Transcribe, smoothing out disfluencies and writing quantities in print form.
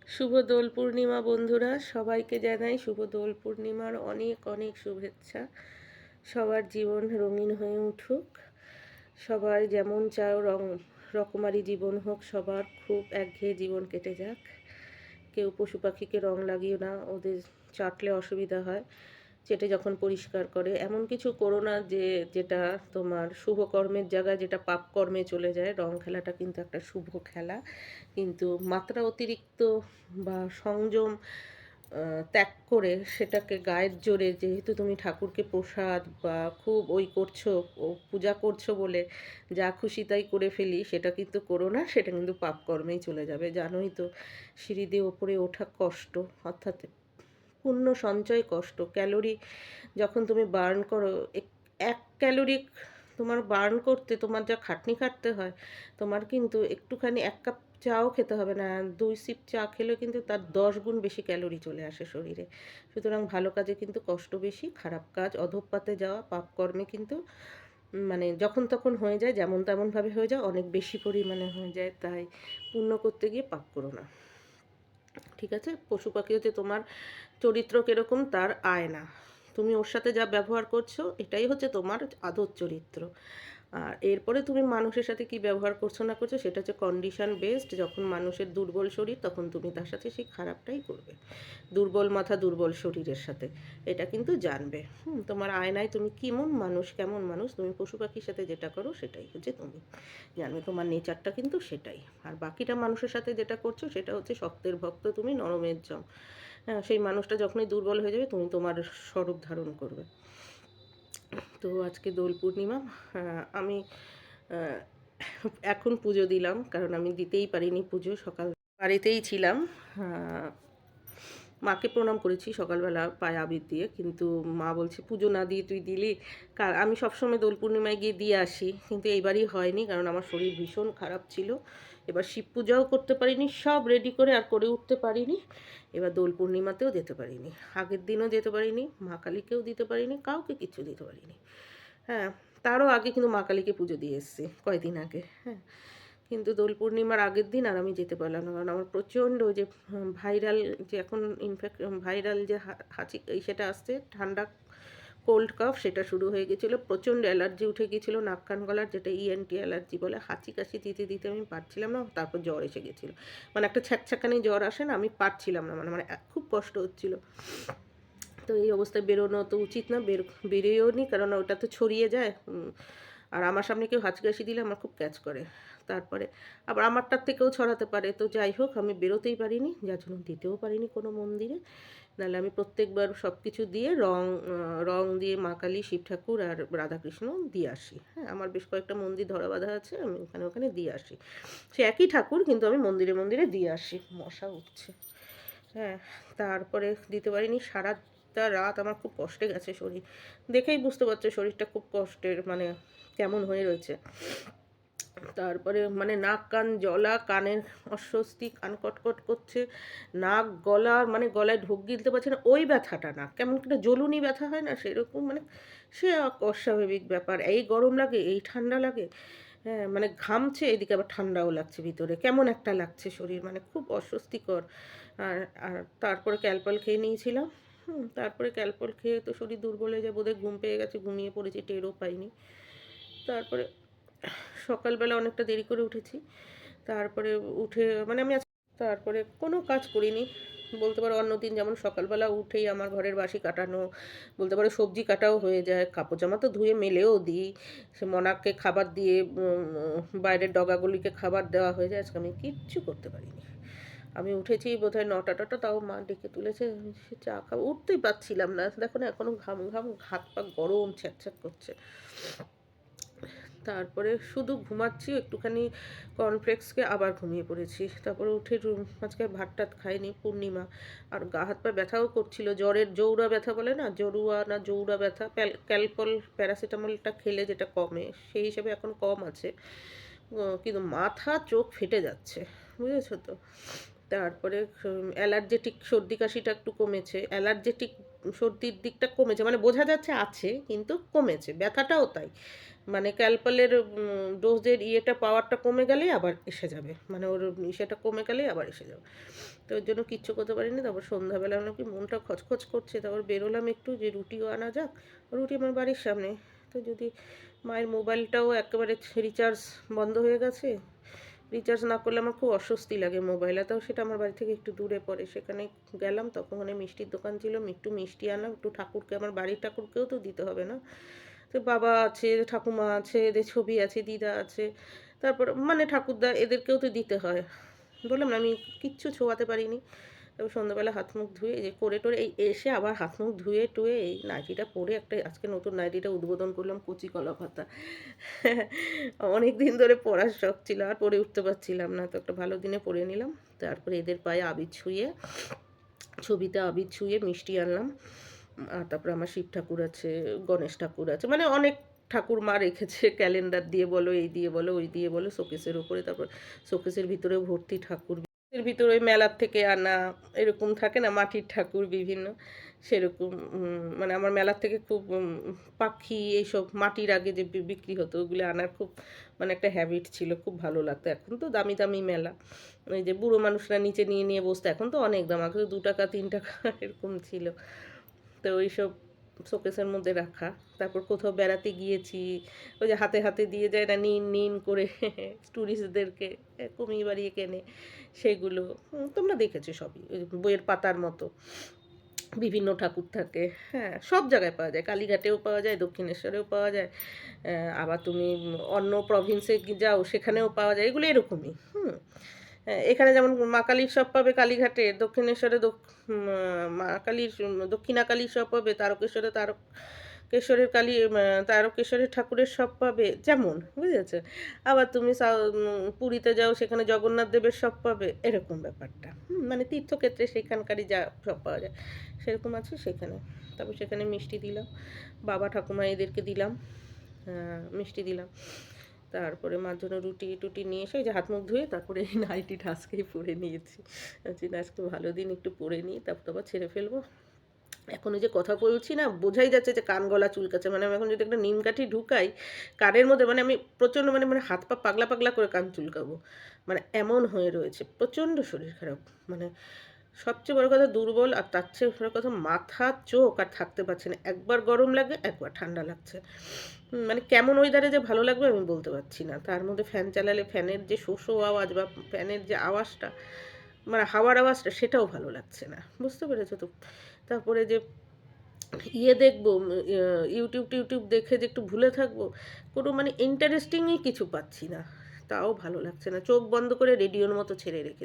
শুভ দোল পূর্ণিমা বন্ধুরা, সবাইকে জানাই শুভ দোল পূর্ণিমার অনেক অনেক শুভেচ্ছা। সবার জীবন রঙিন হয়ে উঠুক, সবার যেমন চাও রকমারি জীবন হোক, সবার খুব একঘেয়ে জীবন কেটে যাক। কেউ পশু পাখিকে রং লাগিও না, ওদের চাটলে অসুবিধা হয়। চেটে যখন পরিষ্কার করে এমন কিছু করো না যেটা তোমার শুভ কর্মের জায়গায় যেটা পাপ কর্মে চলে যায়। রং খেলাটা কিন্তু একটা শুভ খেলা, কিন্তু মাত্রা অতিরিক্ত বা সংযম ত্যাগ করে সেটাকে গায়ের জোরে, যেহেতু তুমি ঠাকুরকে প্রসাদ বা খুব ওই করছো, ও পূজা করছো বলে যা খুশি তাই করে ফেলি, সেটা কিন্তু করো না। সেটা কিন্তু পাপ কর্মেই চলে যাবে। জানোই তো, সিঁড়ি দিয়ে ওপরে ওঠা কষ্ট, অর্থাৎ পুণ্য সঞ্চয় কষ্ট। ক্যালোরি যখন তুমি বার্ন করো, এক ক্যালোরি তোমার বার্ন করতে তোমার যা খাটনি খাটতে হয়, তোমার কিন্তু একটুখানি এক কাপ চাও খেতে হবে না, 2 সিপ চা খেলে কিন্তু তার 10 গুণ বেশি ক্যালোরি চলে আসে শরীরে। সুতরাং ভালো কাজে কিন্তু কষ্ট বেশি, খারাপ কাজ অধঃপাতে যাওয়া পাপ কর্মে কিন্তু মানে যখন তখন হয়ে যায়, যেমন তেমনভাবে হয়ে যায়, অনেক বেশি পরিমাণে হয়ে যায়। তাই পুণ্য করতে গিয়ে পাপ করো না, ঠিক আছে? পশু পাখি হচ্ছে তোমার চরিত্র কীরকম তার আয়না। তুমি ওর সাথে যা ব্যবহার করছো, এটাই হচ্ছে তোমার আদর চরিত্র। আর এরপরে তুমি মানুষের সাথে কি ব্যবহার করছো না করছো, সেটা হচ্ছে কন্ডিশন বেসড। যখন মানুষের দুর্বল শরীর, তখন তুমি তার সাথে সেই খারাপটাই করবে। দুর্বল মাথা দুর্বল শরীরের সাথে, এটা কিন্তু জানবে। তোমার আয়নায় তুমি কেমন মানুষ, কেমন মানুষ, তুমি পশু পাখির সাথে যেটা করো সেটাই হচ্ছে তুমি জানবে। তোমার নেচারটা কিন্তু সেটাই। আর বাকিটা মানুষের সাথে যেটা করছো সেটা হচ্ছে শক্তের ভক্ত তুমি, নরমের জম। হ্যাঁ, সেই মানুষটা যখনই দুর্বল হয়ে যাবে, তুমি তোমার স্বরূপ ধারণ করবে। তো আজকে দোল পূর্ণিমা। আমি এখন পুজো দিলাম, কারণ আমি দিতেই পারিনি পুজো, সকাল বাড়িতেই ছিলাম। মাকে প্রণাম করেছি সকালবেলা পায়ে আবির দিয়ে, কিন্তু মা বলছে পুজো না দিয়ে তুই দিলি। আমি সবসময় দোল পূর্ণিমায় গিয়ে দিয়ে আসি, কিন্তু এইবারই হয়নি, কারণ আমার শরীর ভীষণ খারাপ ছিল। এবার শিব পূজাও করতে পারিনি, সব রেডি করে আর করে উঠতে পারিনি। এবার দোল পূর্ণিমাতেও যেতে পারিনি, আগের দিনও যেতে পারিনি, মা কালীকেও দিতে পারিনি, কাউকে কিছু দিতে পারিনি। হ্যাঁ, তারও আগে কিন্তু মা কালীকে পুজো দিয়ে এসেছি কয়দিন আগে। হ্যাঁ, কিন্তু দোল পূর্ণিমার আগের দিন আর আমি যেতে পারলাম না, কারণ আমার প্রচণ্ড যে ভাইরাল, যে এখন ইনফ্যাক্ট ভাইরাল যে হাঁচি সেটা আসছে, ঠান্ডা কোল্ড কাফ, সেটা শুরু হয়ে গেছিলো। প্রচণ্ড অ্যালার্জি উঠে গিয়েছিলো নাক কান গলার, যেটা ইএনটি অ্যালার্জি বলে। হাঁচি কাশি দিতে দিতে আমি পারছিলাম না, তারপর জ্বর এসে গেছিলো। মানে একটা ছ্যাঁকছ্যাঁকানি জ্বর আসে না, আমি পারছিলাম না, মানে মানে খুব কষ্ট হচ্ছিলো। তো এই অবস্থায় বেরোনো তো উচিত না, বেরিয়েও নি, কারণ ওটা তো ছড়িয়ে যায়। আর আমার সামনে কেউ হাঁচি দিলে আমার খুব ক্যাচ করে, তারপরে আবার আমারটার থেকেও ছড়াতে পারে। তো যাই হোক, আমি বেরোতেই পারিনি, যার জন্য দিতেও পারিনি কোনো মন্দিরে। নাহলে আমি প্রত্যেকবার সব কিছু দিয়ে রং দিয়ে মা কালী, শিব ঠাকুর আর রাধাকৃষ্ণ দিয়ে আসি। হ্যাঁ, আমার বেশ কয়েকটা মন্দির ধরা বাঁধা আছে, আমি ওখানে দিয়ে আসি। সে একই ঠাকুর, কিন্তু আমি মন্দিরে মন্দিরে দিয়ে আসি। মশা উঠছে। হ্যাঁ, তারপরে দিতে পারিনি। সারাটা রাত আমার খুব কষ্টে গেছে শরীর, দেখেই বুঝতে পারছো শরীরটা খুব কষ্টের, মানে কেমন হয়ে রয়েছে। তারপরে মানে নাক কান জ্বলা, কানের অস্বস্তি, কান কটকট করছে, নাক গলা, মানে গলায় ঢোক গিলতে পারছে না, ওই ব্যথাটা না, কেমন একটা জ্বলুনি ব্যথা হয় না, সেরকম। মানে সে অস্বাভাবিক ব্যাপার। এই গরম লাগে, এই ঠান্ডা লাগে। হ্যাঁ, মানে ঘামছে, এদিকে আবার ঠান্ডাও লাগছে ভিতরে, কেমন একটা লাগছে শরীর, মানে খুব অস্বস্তিকর। আর আর তারপরে ক্যালপল খেয়ে নিয়েছিলাম। তারপরে ক্যালপল খেয়ে তো শরীর দুর্বল হয়ে যায়, বোধহয় ঘুম পেয়ে গেছে, ঘুমিয়ে পড়েছি, টেরও পাইনি। তারপরে সকালবেলা অনেকটা দেরি করে উঠেছি। তারপরে উঠে মানে আমি তারপরে কোনো কাজ করিনি বলতে পারো। অন্যদিন যেমন সকালবেলা উঠেই আমার ঘরের বাসি কাটানো, বলতে পারো সবজি কাটাও হয়ে যায়, কাপড় জামা তো ধুয়ে মেলেও দিই, সে মনাকে খাবার দিয়ে বাইরের ডগাগুলিকে খাবার দেওয়া হয়ে যায়। আজকে আমি কিচ্ছু করতে পারিনি। আমি উঠেছি বোধহয় 9টা, তাও মা ডেকে তুলেছে, সে চা খাবো, উঠতেই পারছিলাম না। দেখো না, এখনও ঘাম ঘাম, হাত পা গরম ছ্যাঁক করছে। তারপরে শুধু ঘুমাচ্ছি, একটুখানি কর্নফ্লেক্সকে আবার ঘুমিয়ে পড়েছি। তারপরে উঠে আজকে ভাত টাত খাইনি, পূর্ণিমা। আর গা হাত পা ব্যথাও করছিল, জ্বরের জৌরা ব্যথা বলে না, জরুয়া না জৌরা ব্যথা। ক্যালপল প্যারাসিটামলটা খেলে যেটা কমে, সেই হিসেবে এখন কম আছে, কিন্তু মাথা চোখ ফেটে যাচ্ছে, বুঝেছো তো। তারপরে অ্যালার্জেটিক সর্দি কাশিটা একটু কমেছে, অ্যালার্জেটিক সর্দির দিকটা কমেছে, মানে বোঝা যাচ্ছে আছে, কিন্তু কমেছে, ব্যথাটাও তাই। মানে ক্যালপলের ডোজের ইয়েটা পাওয়ারটা কমে গেলেই আবার এসে যাবে, মানে ওর সেটা কমে গেলেই আবার এসে যাবে। তো ওর জন্য কিচ্ছু করতে পারিনি। তারপর সন্ধ্যাবেলা আমরা কি মনটা খচখচ করছে, তারপর বেরোলাম একটু যে রুটিও আনা যাক। রুটি আমার বাড়ির সামনে, তো যদি মায়ের মোবাইলটাও একেবারে রিচার্জ বন্ধ হয়ে গেছে, রিচার্জ না করলে আমার খুব অস্বস্তি লাগে মোবাইলে, তাও সেটা আমার বাড়ি থেকে একটু দূরে পড়ে, সেখানে গেলাম। তখন ওখানে মিষ্টির দোকান ছিল, একটু মিষ্টি আনলাম, একটু ঠাকুরকে, আমার বাড়ির ঠাকুরকেও তো দিতে হবে না। তো বাবা আছে, ঠাকুমা আছে, এদের ছবি আছে, দিদা আছে, তারপর মানে ঠাকুরদা, এদেরকেও তো দিতে হয়। বললাম না আমি কিচ্ছু ছোঁয়াতে পারিনি। তারপর সন্ধ্যাবেলা হাত মুখ ধুয়ে এই যে করে টোরে এই এসে আবার হাত মুখ ধুয়ে টুয়ে এই নাইটিটা পরে একটা আজকে নতুন নাইটিটা উদ্বোধন করলাম, কচি কলা পাতা। অনেক দিন ধরে পরার শখ ছিল, আর পরে উঠতে পারছিলাম না, তো একটা ভালো দিনে পরে নিলাম। তারপরে এদের পায়ে আবির ছুঁয়ে, ছবিতে আবির ছুঁয়ে মিষ্টি আনলাম। আর তারপরে আমার শিব ঠাকুর আছে, গণেশ ঠাকুর আছে, মানে অনেক ঠাকুর মা রেখেছে, ক্যালেন্ডার দিয়ে বলো, এই দিয়ে বলো, ওই দিয়ে বলো, শোকেসের উপরে। তারপর শোকেসের ভিতরে ভর্তি ঠাকুর, এর ভিতরে ওই মেলার থেকে আনা এরকম থাকে না মাটির ঠাকুর বিভিন্ন, সেরকম মানে আমার মেলার থেকে খুব পাখি এইসব মাটির আগে যে বিক্রি হতো ওগুলো আনার খুব মানে একটা হ্যাবিট ছিল, খুব ভালো লাগতো। এখন তো দামি দামি মেলা, ওই যে বুড়ো মানুষরা নিচে নিয়ে নিয়ে বসতো, এখন তো অনেক দাম, আগে তো 2 টাকা 3 টাকা এরকম ছিল। তো ওইসব শোকেসের মধ্যে রাখা। তারপর কোথাও বেড়াতে গিয়েছি, ওই যে হাতে হাতে দিয়ে যায় না নিন নিন করে ট্যুরিস্টদেরকে, কমিয়ে বাড়িয়ে কেনে সেগুলো। তোমরা দেখেছো সবই, ওই বইয়ের পাতার মতো বিভিন্ন ঠাকুর থাকে। হ্যাঁ, সব জায়গায় পাওয়া যায়, কালীঘাটেও পাওয়া যায়, দক্ষিণেশ্বরেও পাওয়া যায়। আবার তুমি অন্য প্রভিন্সে যাও সেখানেও পাওয়া যায়, এগুলো এরকমই। হ্যাঁ, এখানে যেমন মা কালীর শপ পাবে কালীঘাটে, দক্ষিণেশ্বরে মা কালীর, দক্ষিণাকালীর শপ পাবে, তারকেশ্বরে তারকেশ্বরের কালী, তারকেশ্বরের ঠাকুরের শপ পাবে, যেমন বুঝেছো। আবার তুমি পুরীতে যাও, সেখানে জগন্নাথ দেবের শপ পাবে, এরকম ব্যাপারটা। মানে তীর্থক্ষেত্রে সেখানকারই যা সব পাওয়া যায় সেরকম আছে সেখানে। তারপর সেখানে মিষ্টি দিলাম, বাবা ঠাকুমা এদেরকে দিলাম, মিষ্টি দিলাম। তারপরে মার জন্য রুটি টুটি নিয়ে এসে ওই যে হাত মুখ ধুয়ে তারপরে এই নাইটিটা আজকেই পরে নিয়েছি। আজকে ভালো দিন, একটু পরে নিই, তারপর আবার ছেড়ে ফেলবো। এখন ওই যে কথা বলছি না, বোঝাই যাচ্ছে যে কান গলা চুলকাচ্ছে, মানে আমি এখন যদি একটা নিম কাঠি ঢুকাই কানের মধ্যে, মানে আমি প্রচণ্ড মানে মানে হাত পা পাগলা পাগলা করে কান চুলকাবো, মানে এমন হয়ে রয়েছে, প্রচণ্ড শরীর খারাপ। মানে সবচেয়ে বড় কথা দুর্বল, আর তার চেয়ে বড় কথা মাথা চোখ আর থাকতে পারছে না, একবার গরম লাগে একবার ঠান্ডা লাগছে। মানে কেমন ওয়েদারে যে ভালো লাগবে আমি বলতে পারছি না। তার মধ্যে ফ্যান চালালে ফ্যানের যে শো শো আওয়াজ বা ফ্যানের যে আওয়াজটা, মানে হাওয়ার আওয়াজটা, সেটাও ভালো লাগছে না, বুঝতে পেরেছো তো। তারপরে যে ইয়ে দেখবো, ইউটিউব টিউটিউব দেখে যে একটু ভুলে থাকবো, কোনো মানে ইন্টারেস্টিংই কিছু পাচ্ছি না, তাও ভালো লাগছে না, চোখ বন্ধ করে রেডিওর মতো ছেড়ে রেখে